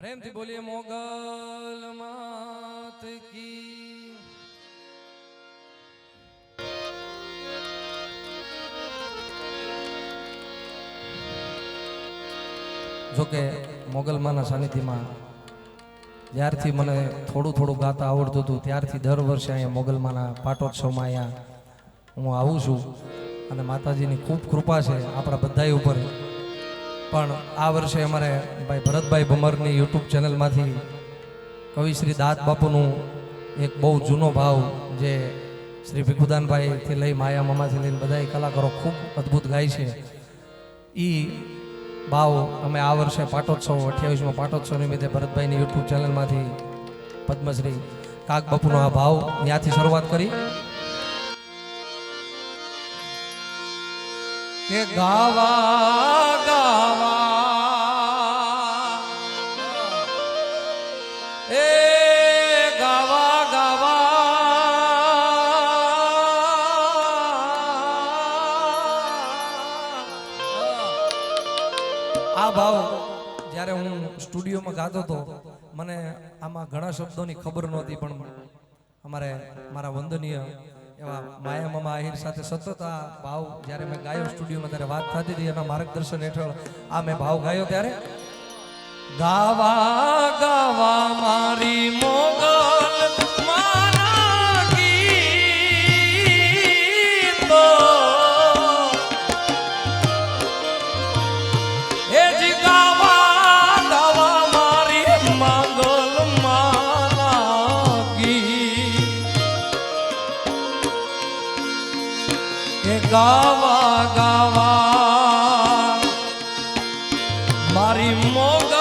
પ્રેમથી બોલીએ મોગલ માત કી। જોકે મોગલમાના સાનિધ્યમાં જ્યારથી મને થોડું થોડું ગાતા આવડતું હતું ત્યારથી દર વર્ષે અહીંયા મોગલમાના પાટોત્સવમાં અહીંયા હું આવું છું અને માતાજીની ખૂબ કૃપા છે આપણા બધાય ઉપર। પણ આ વર્ષે અમારે ભાઈ ભરતભાઈ ભમરની યુટ્યુબ ચેનલમાંથી કવિ શ્રી દાત બાપુનું એક બહુ જૂનો ભાવ જે શ્રી ભીખુદાનભાઈથી લઈ માયા મામાથી લઈને બધા કલાકારો ખૂબ અદ્ભુત ગાય છે એ ભાવ અમે આ વર્ષે પાટોત્સવ 28માં પાટોત્સવ નિમિત્તે ભરતભાઈની યુટ્યુબ ચેનલમાંથી પદ્મશ્રી કાક બાપુનો આ ભાવ ત્યાંથી શરૂઆત કરી કે ગાવા ગાવા એ ગાવા ગાવા આ ભાવ જ્યારે હું સ્ટુડિયોમાં ગાતો હતો મને આમાં ઘણા શબ્દોની ખબર નહોતી પણ મારા વંદનીય એવા માયા મામા આહિર સાથે સતત આ ભાવ જ્યારે મેં ગાયો સ્ટુડિયોમાં ત્યારે વાત થતી હતી એના માર્ગદર્શન હેઠળ આ મેં ભાવ ગાયો ત્યારે ગાવા ગાવા મારી મોગલ માના ગીતો એ જ ગાવા ગાવા મારી મોગલ માના ગીત એ ગાવા ગાવા મારી મોગલ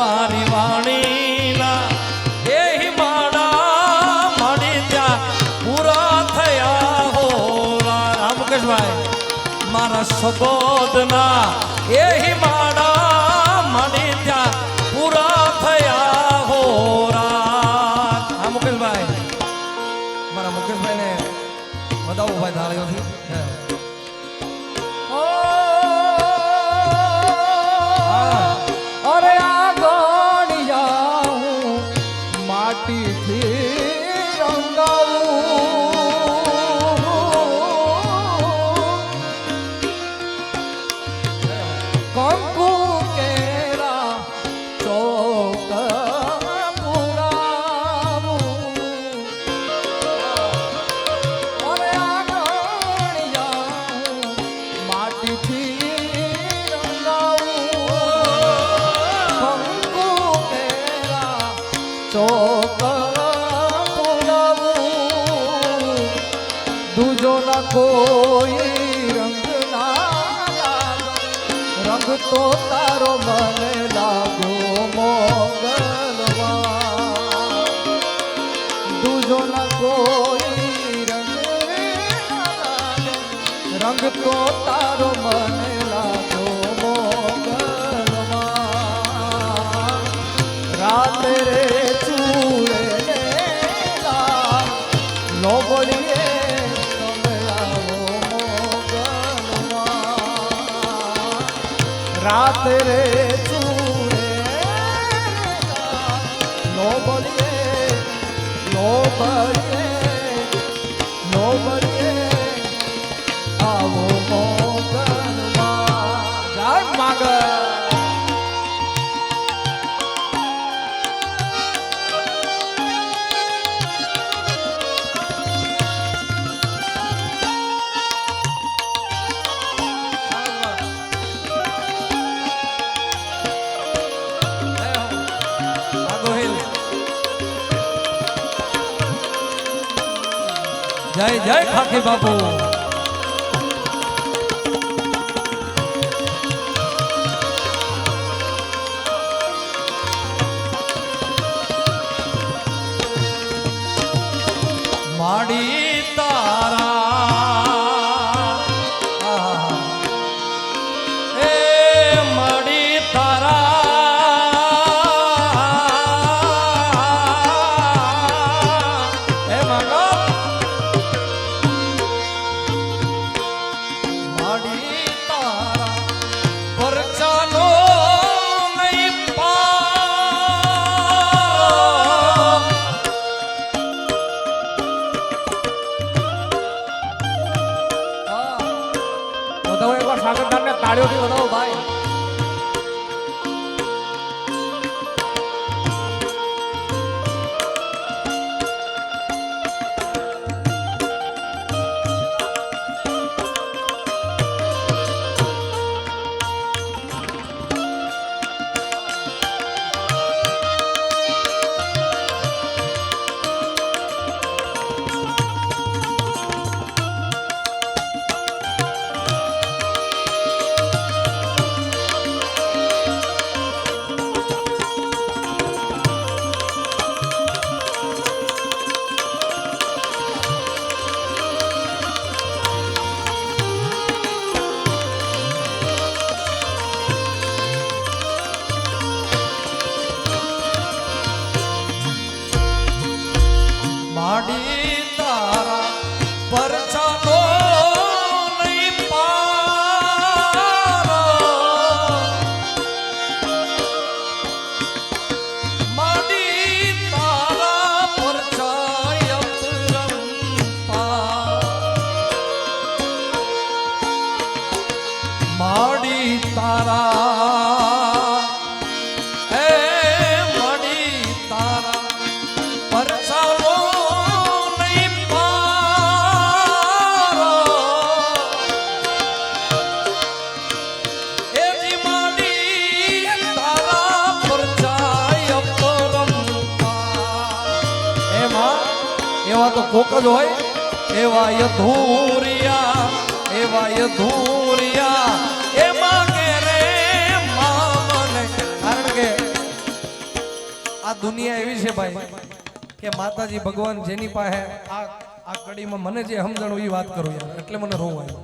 મારી વાણીના એ હિમાડા મળી ત્યાં પૂરા થયા હો રામકૃષ્ણભાઈ મારા સબોધના એ હિમાડા મળી ત્યાં પૂરા થયા હો મુકેશભાઈ મારા મુકેશભાઈને વધાવો ભાઈ ધાળ્યોથી दूजो न कोई रंग ना रंग तो तारो मन लागो मोगलवा दूजो न कोई रंग तो तारो मन लागो मोगलवा रात रे चूड़े लो बोलिए रात रे चूड़े लो बोलिए आवो मोगलमा जय मागर जय जय खाकी बापू माड़ी तारा ए माड़ी तारा આમાં તો કોક જ હોય એવા યધુરિયા એ માગે રે મામને કારણ કે આ દુનિયા એવી છે ભાઈ કે માતાજી ભગવાન જેની પાસે આ કડીમાં મને જે સમજણ એ વાત કરું યાર એટલે મને રોવ આવ્યો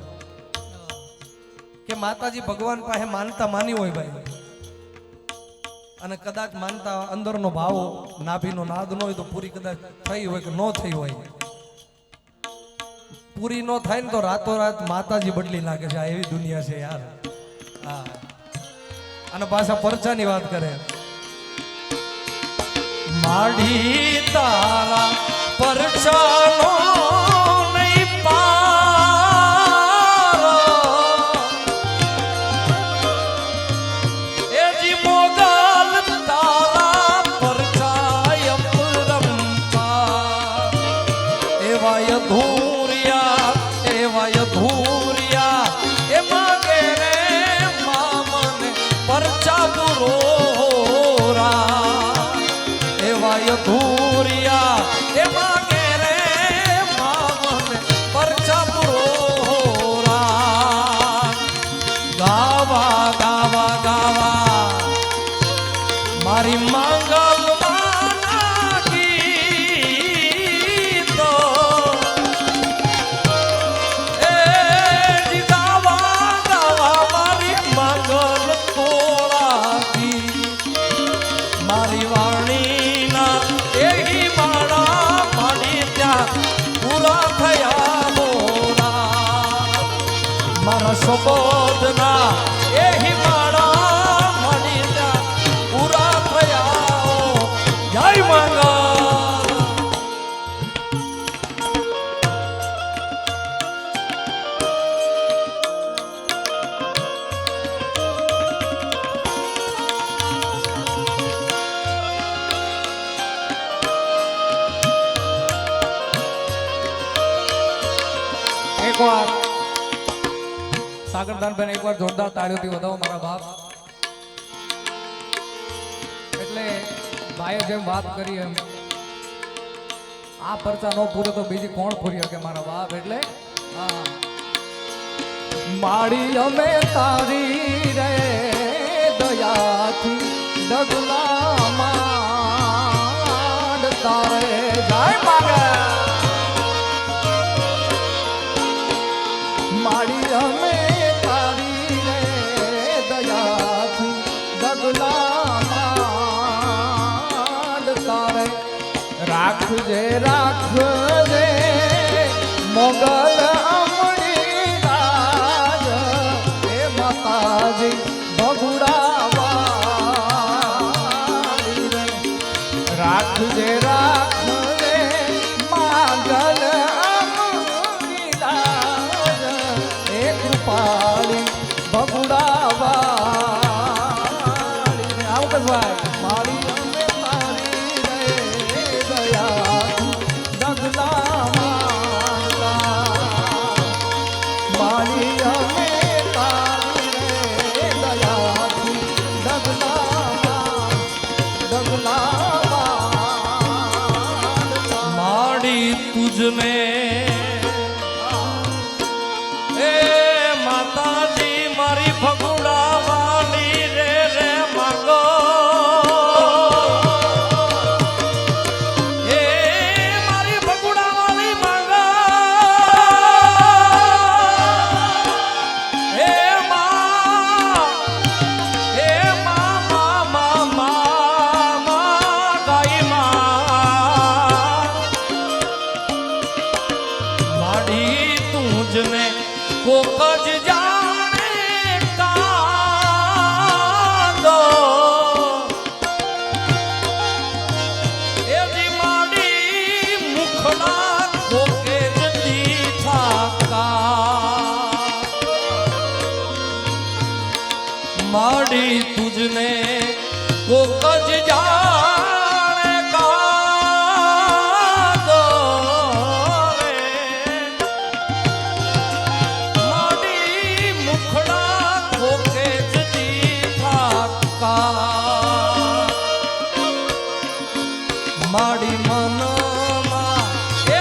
કે માતાજી ભગવાન પાસે માનતા માની હોય ભાઈ અને કદાચ માનતા અંદરનો ભાવ નાભીનો નાદ ન હોય તો પૂરી કદાચ થઈ હોય કે ન થઈ હોય પૂરી ન થાય ને તો રાતોરાત માતાજી બદલી નાખે છે આ એવી દુનિયા છે યાર હા અને પાછા પરચાની વાત કરે માડી તારા પરચાનો નહીં પારો એ જી મોગલ તારા પરચાય પરંપા એવા યધુરિયા એ માગે રે મામને પરચા પુરોરા યધુરિયા એ માગે રે મામને પરચા પુરોરા ગાવા ગાવા ગાવા મારી મંગલ માના ગીતો એ ગાવા ગાવા મારી મંગલ તોળા મારી વાણી પૂરા થયા હોરા મારા સંબોધના એહી મારા મળી ત્યાં પૂરા થયા જય મંગલ એકવાર સાગરદાનભાઈ એકવાર જોરદાર તાળીઓથી વધાવો મારા બાપ એટલે ભાઈએ જેમ વાત કરી એમ આ પરચા નો પૂરે તો બીજી કોણ પૂરી શકે મારા બાપ એટલે હા માડી અમે તારી રે દયાથી ડગલા માંડ તારે જાય માગે માડી અમે તારી રે દયાથી ડગલા માંડ તારે રાખજે મોગલ અમણી રાજ એ માતાજી ભગુડાવાળી રે રાખજે માગલ અમણી રાજ એ કૃપાળી ભગુડાવાળી રે આવું કહેવાય મારી અમે તારી રે દયા ડગલા तुझने ए माताजी मारी भगुड़ा वाली रे रे मांगो ए मारी भगुड़ा वाली मांगो ए माँ गाई तुझने को कज जाने का दो ए जी माड़ी मुखड़ा धोके जती था माड़ी तुझने को कज जाने का માડી મનમાં એ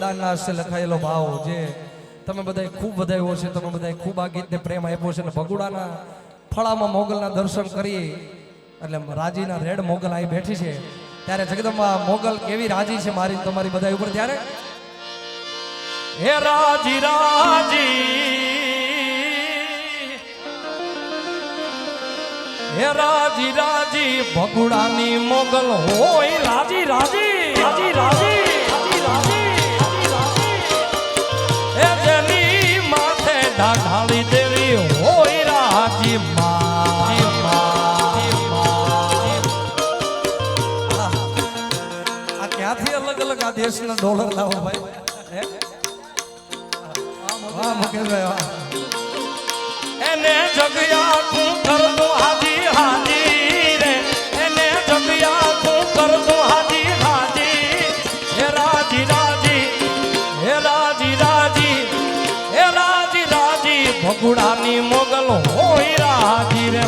કેદારના હસ્તે લખાયેલો ભાવ જે તમે બધાએ ખૂબ વધાવ્યો છે, તમે બધાએ ખૂબ આ ગીતને પ્રેમ આપ્યો છે. અને ભગુડાના ફળામાં મોગલના દર્શન કરી એટલે રાજીના રેડ મોગલ અહીં બેઠી છે ત્યારે જગદંબા મોગલ કેવી રાજી છે મારી તમારી બધા ઉપર. ત્યારે હે રાજી રાજી, હે રાજી રાજી, ભગુડાની મોગલ હોય રાજી રાજી, રાજી રાજી, રાજી રાજી, હે જેની માથે ઢાઢાળી દેવી હોય રાજી માં. આ ક્યાંથી અલગ અલગ આ દેશના ડોલર લાવો ભાઈ? વાહ મુકેશભાઈ વાહ. એને જગ્યા તું કરતું હાજી હાજી રે, એને જગ્યા તું કરતું હાજી હાજી. હે રાજી રાજી, હે રાજી રાજી, હે રાજી રાજી, ભગુડાની મોગલ હોય રાજી રે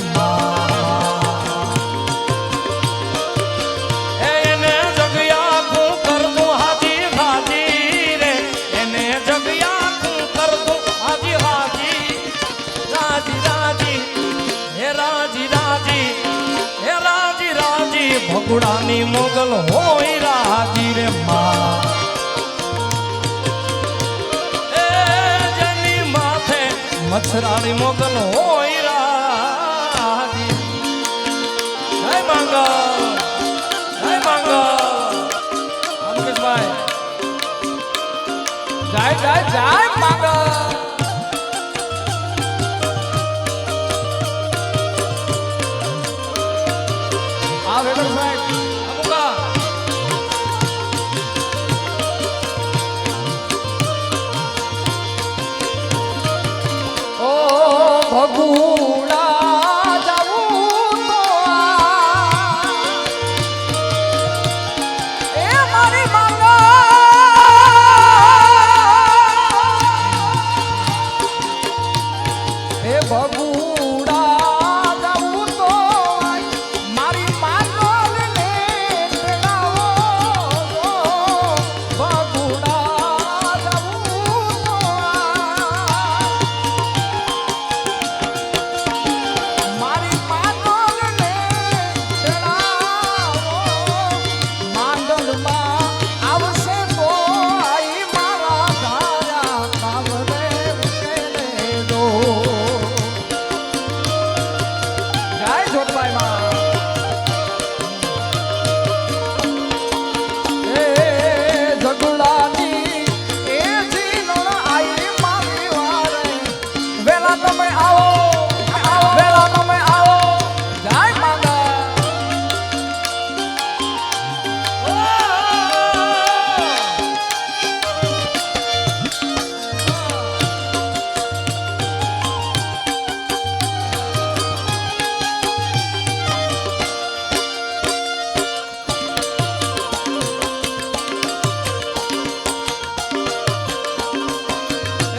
એને જગ્યા તું કરતું હાજી હાજી રે, એને જગ્યા તું કરતું હાજી હાજી. રાજી રાજી, હે રાજી રાજી, હે રાજી રાજી, ભગુડાની મોગલ હોય રાજી રે માં. એ જેની માથે મચ્છરાળી મોગલ હોય રાજી. જય મંગલ, જય મંગલ મુકેશભાઈ, જય જય જય મંગલ. વેટર સાહેબ અમુકા ઓ ભગુડા જાવું તો એ મારી માંગા એ ભગુડા જાવું તો મારી માંગલને તેડાવો ભગુડા જાવું તો મારી માંગલને તેડાવો માંગલમાં આવશે તો આઈ મારા ધારા કાવરે ઉકેલે દો. જય જોગભાઈ માં. એ જગુડાની એ જીનોણ આઈ મારી વારે વેલા તમે આવો, વેલા તમે આવો. જય માંગા.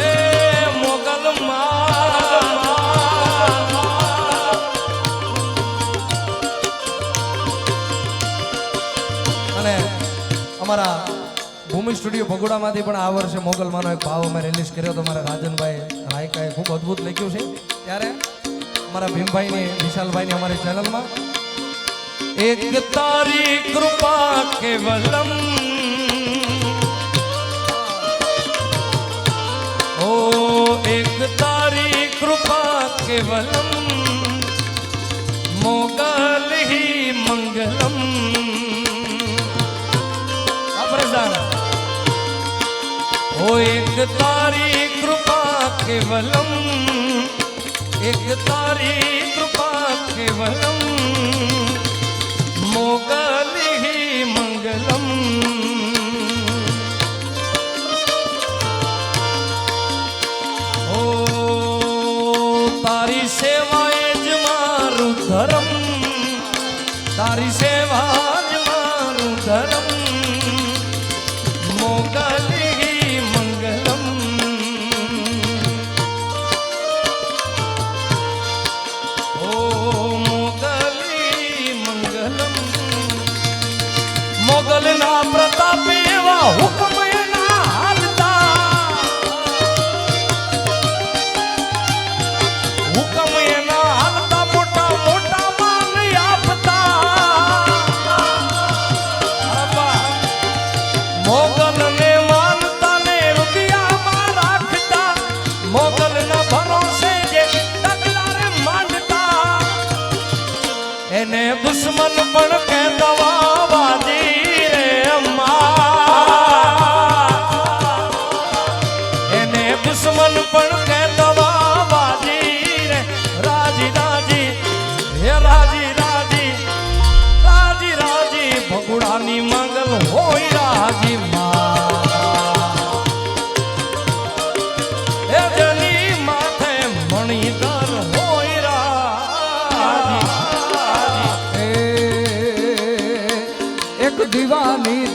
એ મોગલ અને અમારા ભૂમિ સ્ટુડિયો ભગોડામાંથી પણ આ વર્ષે મોગલમાંનો એક ભાવ અમે રિલીઝ કર્યો હતો. મારા રાજનભાઈ રાયકાએ ખૂબ અદ્ભુત લખ્યું છે. ત્યારે અમારા ભીમભાઈની વિશાલભાઈની અમારી ચેનલમાં એક તારી કૃપા કેવલમ, ઓ એક તારી કૃપા કેવલમ, મોગલ હી મંગલમ. ઓ એક તારી કૃપા કેવલમ, એક તારી કૃપા કેવલમ, મોગલ હી મંગલમ. ઓ તારી સેવાએ જ મારું ધર્મ, તારી સેવા જ મારું ધર્મ, મોગલ હી મંગલમ. ઓ મોગલ હી મંગલમ. મોગલના પ્રતાપે એવા હુકમ એના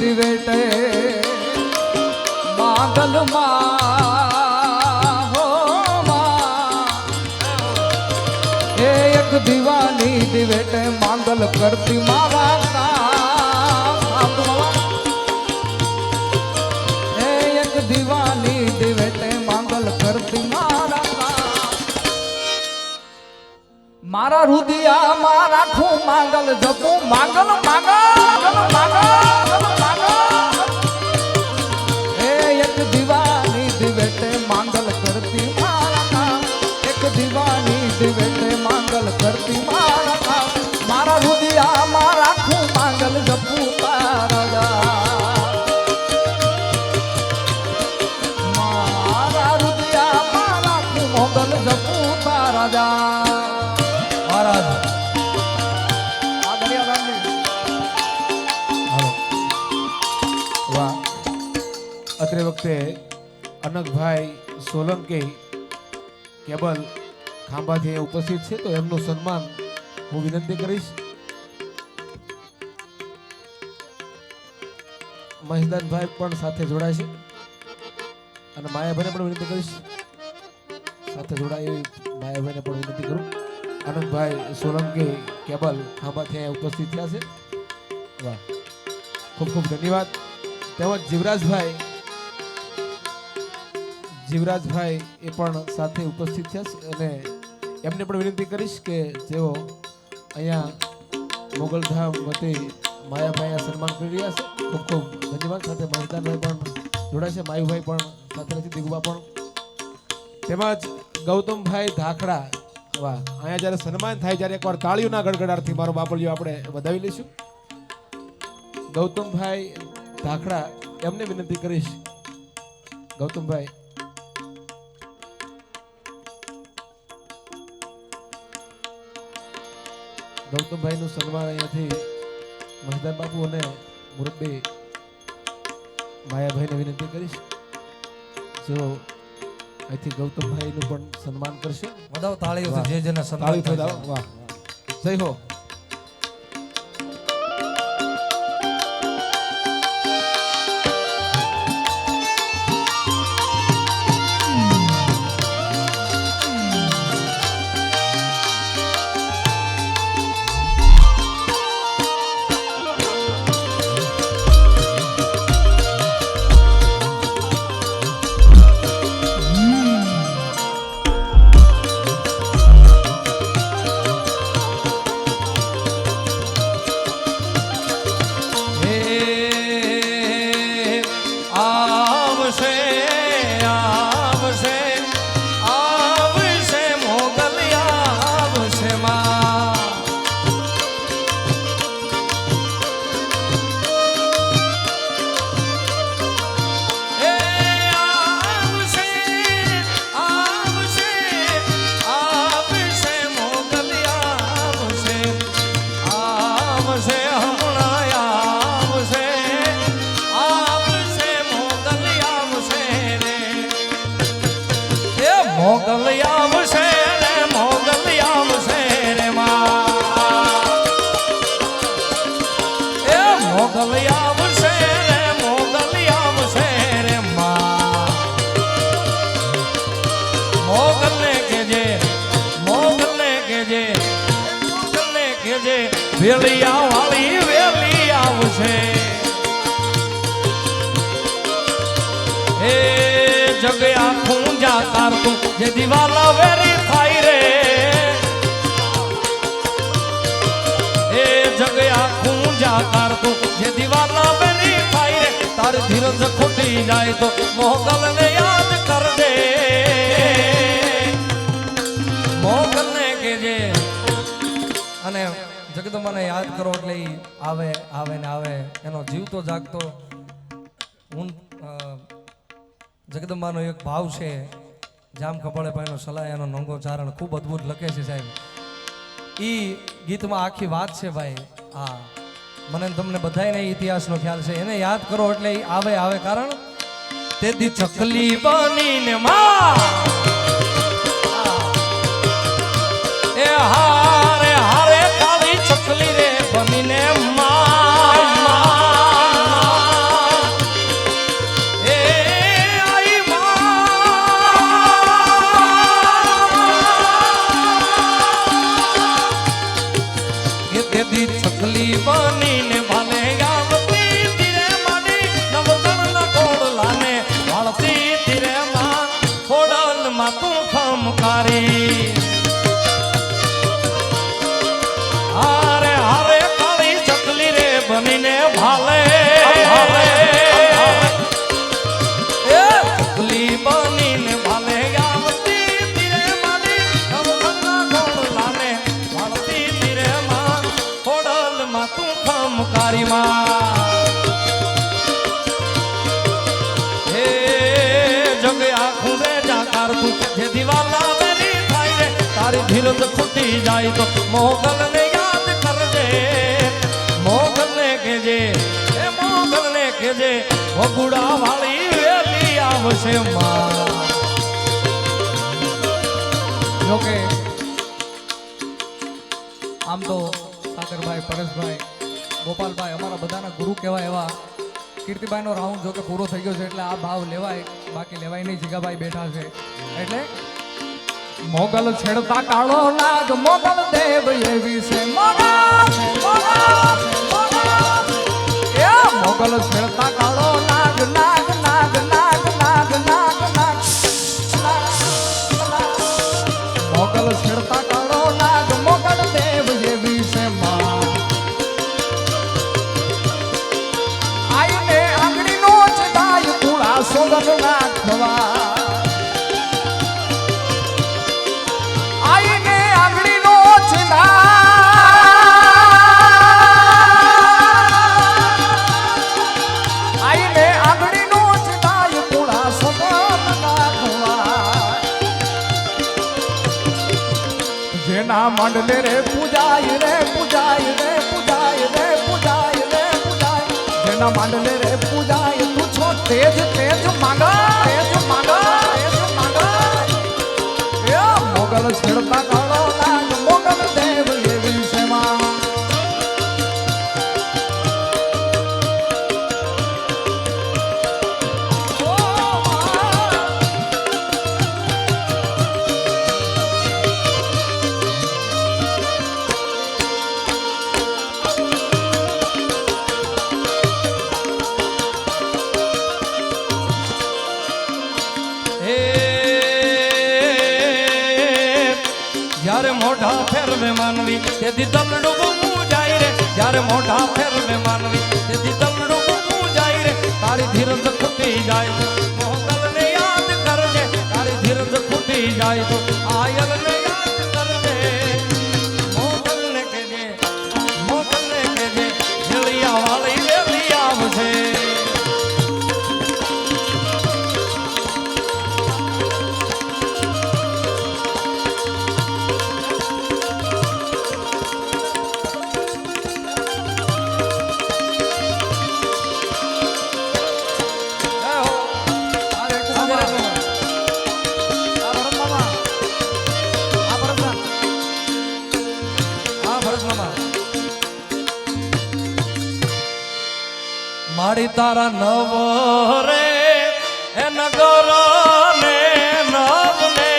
દિવેટે માંગલ માં હો માં એ એક દીવાની દિવેટે માંગલ કરતી મારા કામ એ એક દીવાની દિવેટે માંગલ કરતી મારા કામ મારા રુદિયામાં રાખું માંગલ જપું માંગલ માંગલ માંગલ એ એક દીવાની દિવેટે માંગલ કરતી મારા કામ એક દીવાની દિવેટે માંગલ કરતી મારા કામ મારા રુદિયામાં રાખું માંગલ જપું તારા મારા રુદિયામાં રાખું મોગલ જપું તારા મહારાજ આ દરિયારામજી હાલો વાહ અત્રે વખતે અનકભાઈ સોલંકી કેબલ ખાંભાથી અહીંયા ઉપસ્થિત છે તો એમનું સન્માન હું વિનંતી કરીશ. મહેશદાનભાઈ પણ સાથે જોડાય છે અને માયાભાઈને પણ વિનંતી કરીશ સાથે જોડાય એવી માયાભાઈને પણ વિનંતી કરું. આનંદભાઈ સોલંકી કેબલ ખાંભાથી અહીંયા ઉપસ્થિત થયા છે. વાહ ખૂબ ખૂબ ધન્યવાદ. તેમજ જીવરાજભાઈ એ પણ સાથે ઉપસ્થિત થયા છે અને એમને પણ વિનંતી કરીશ કે જેઓ અહીંયા મોગલધામ વતી માયાભાઈ સન્માન કરી રહ્યા છે. ખૂબ ખૂબ ધન્યવાદ. સાથે મહેશદાનભાઈ પણ જોડાય છે, માયુભાઈ પણ સાથે નથી, દિગુબા પણ, તેમજ ગૌતમભાઈ ધાખડા. વાહ અહીંયા જ્યારે સન્માન થાય ત્યારે એકવાર તાળીઓના ગડગડાટથી મારો બાપલિયો આપણે વધાવી લઈશું. ગૌતમભાઈ ધાખડા એમને વિનંતી કરીશ. ગૌતમભાઈ ગૌતમભાઈનું સન્માન અહીંયાથી મહેશદાન બાપુ અને મુરબ્બી માયાભાઈને વિનંતી કરીશ જેઓ અહીંથી ગૌતમભાઈનું પણ સન્માન કરશે. વધાવો તાળીઓથી જે જેને સન્માન તાળી થાય છે. વાહ જય હો. મોગલ આવશે રે મોગલ આવશે રે માં એ મોગલ આવશે રે મોગલ આવશે રે માં મોગલને કેજે વેલિયા વાળી વેલી આવશે એ જગ આખું જા તારતું જે દિવાલા વેરી થાય રે એ જગ આખું જા તારતું જે દિવાલા વેરી થાય રે તારી ધીરજ ખોટી જાય તો મોગલને યાદ કરજે મોગલને કહેજે અને જગદંબાને યાદ કરો એટલે ઈ આવે આવે ને આવે એનો જીવતો જાગતો હું જગદંબાનો એક ભાવ છે જામ કપાળે પાયનો સલાયાનો નંગો ચારણ ખૂબ અદ્ભુત લખે છે સાહેબ. ઈ ગીતમાં આખી વાત છે ભાઈ. હા મને તમને બધાયને ઇતિહાસનો ખ્યાલ છે. એને યાદ કરો એટલે ઈ આવે આવે કારણ તેથી ચકલી બનીને માં એ હારે હારે કાળી ચકલી રે બનીને માં માં હે જગ આખું રે જાકાર તું જે દિવાલા વેરી થાય રે તારી ધીરજ ખૂટી જાય તો મોગલ ને યાદ કરજે મોગલ ને કેજે એ મોગલ ને કેજે વગુડા વાળી વેલી આવશે માં જોકે આમ તો સાગરભાઈ પરેશભાઈ ગોપાલભાઈ અમારા બધાના ગુરુ કહેવાય એવા કીર્તિભાઈનો રાઉન્ડ જોકે પૂરો થઈ ગયો છે એટલે આ ભાવ લેવાય બાકી લેવાય નહીં. જીગાભાઈ બેઠા છે એટલે મોગલ છેડતા કાળો નાગ મોગલ દેવ એવી છે મોગલ છેડતા કાળો નાગ નાગ નાગ નાગ નાગ નાગ નાગ મોગલ છેડતા કાળો નાગ મોગલ દેવ એવી છે માં આઈને આંગળીનો ચડાય તુળા સોગન નાખવા આઈને આંગળીનો આઈને આંગળીનો ચડાય તુળા સોગન નાખવા જેના માંડલે રે પૂજાય રે પૂજાય રે પૂજાય રે પૂજાય રે પૂજાય જેના માંડલે રે પૂજાય તું છો તેજ તેજ માંગા તેજ માંગા તેજ માંગા એ મોગલ છેડતા કાળો નાગ મોગલ દેવ એવી સેવા જ્યારે મોઢા ફેરવે માનવી તેથી તલડું બૂમું જાય રે જ્યારે મોઢા ફેરવે માનવી તેથી તલડું બૂમું જાય રે તારી ધીરજ ખૂટી જાય મોગલ ને યાદ કરજે તારી ધીરજ ખૂટી જાય તો આયલ ને યાદ કરજે મોગલ ને કેજે ઝેલિયા વાળી વેલી આવશે માડી તારા નવ રે એ નગર ને નવ ને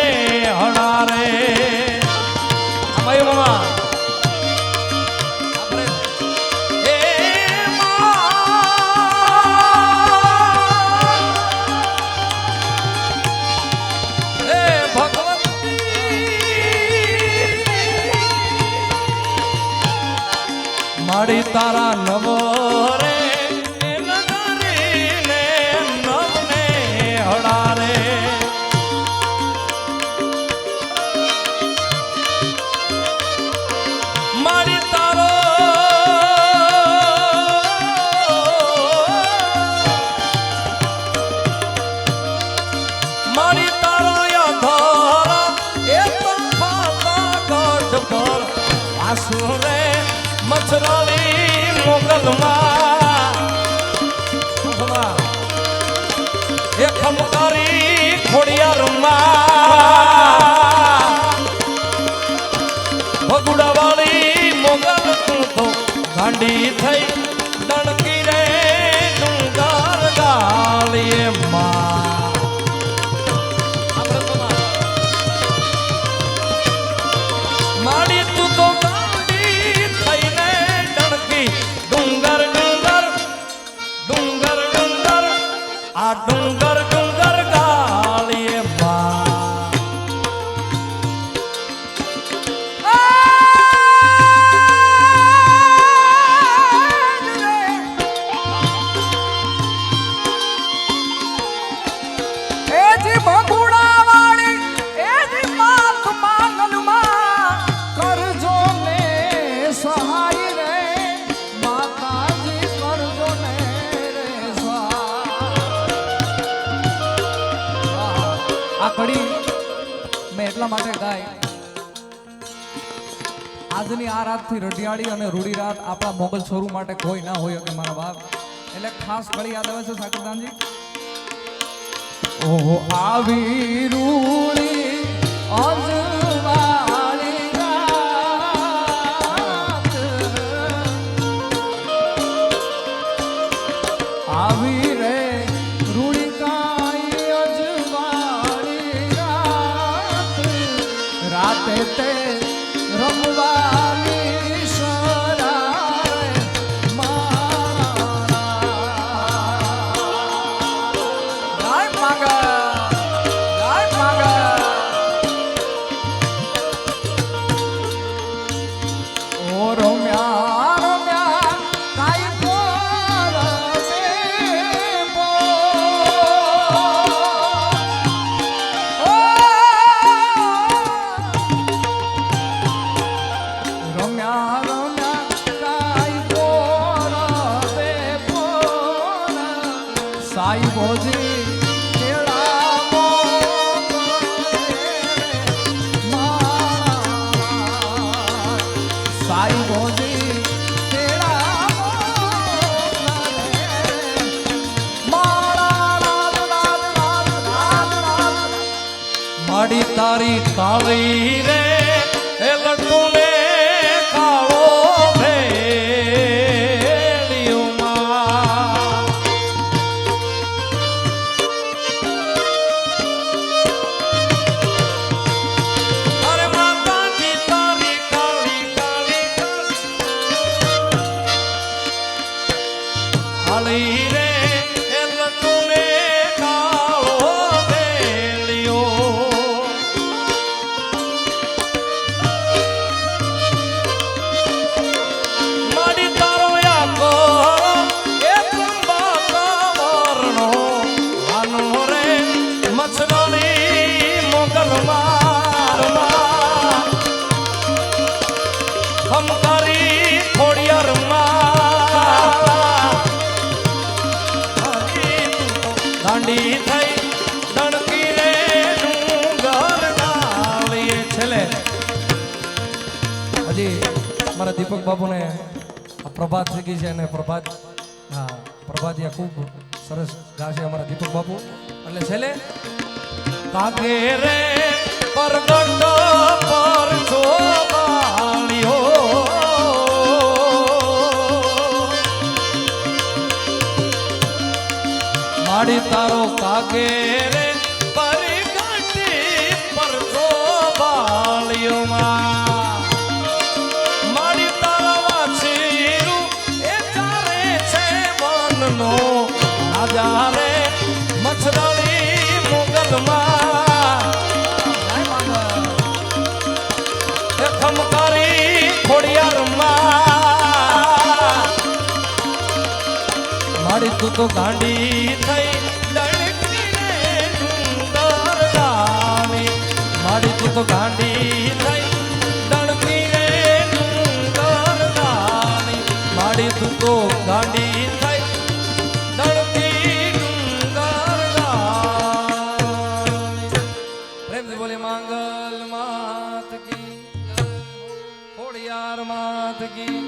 હણા રે અમાય મામા આપણે એ એ ભગવતી માડી તારા નવ રે આસુરે મચરાલી મોગલમાં એ ખમકારી ખોડિયારમાં ભગુડા વાળી મોગલ તું તો ગાંડી થઈ દણકી રે ડુંગર ગાલીએ માં માડી તું તો ગાંડી થઈને ડણકી ડુંગર ડુંગર ડુંગર ડુંગર આ ડુંગર ડુંગર ગાલીએ માં એટલા માટે ગાય આજની આ રાતથી રઢિયાળી અને રૂડી રાત આપણા મોગલ છોરું માટે કોઈ ના હોય કે મારા બાપ એટલે ખાસ કડી યાદ આવે છે સાકરદાનજી ઓહો આવી રૂડી અજવાળી રાત આવી રે રૂડી કાઈ અજવાળી રાત રાતે તે રમવાની શરાય મારા ગાય માગા ઓ રમ્યા રમ્યા કાઈ સાઈ બોજી કેળા સાઈ બોજી કેળા માડી તારી કાળી રે એ લડ્ડુ ને કાળો ભેળિયુંમાં અરે માતાજી તારી કાળી કાળી કાળી રે એ લડ્ડુ ને કાળો ભેળિયો માડી તારો યાકો એ ત્રંબા વર્ણો આનો રે મછરાણી મોગલ મારમાં હમકારી ખોડિયારમાં દાંડી થઈ દણકી રે ડુંગર ડાળીએ છેલ્લે હજી મારા દીપક બાપુને આ પ્રભાત શીખી છે અને પ્રભાત હા પ્રભાતિયા ખૂબ સરસ ગાશે અમારા દીપક બાપુ એટલે છેલ્લે કાગે રે પરગટ પર ચોબાળ્યો માડી તારો કાગે રે પરગટ પર ચોબાળ્યો માડી તારા વાછીરું એ ચારે છે વનનો રાજા રે મછરાણી મોગલમાં એ ખમકારી ખોડિયારમાં માડી તું તો ગાંડી થઈ દણકી રે ડુંગર ડાળી માડી તું તો ગાંડી થઈ દણકી રે ડુંગર ડાળી માડી તું તો ગાંડી થઈ દણકી ડુંગર ડાળી પ્રેમથી બોલે માંગલ માત કી જય, ખોડિયાર માત કી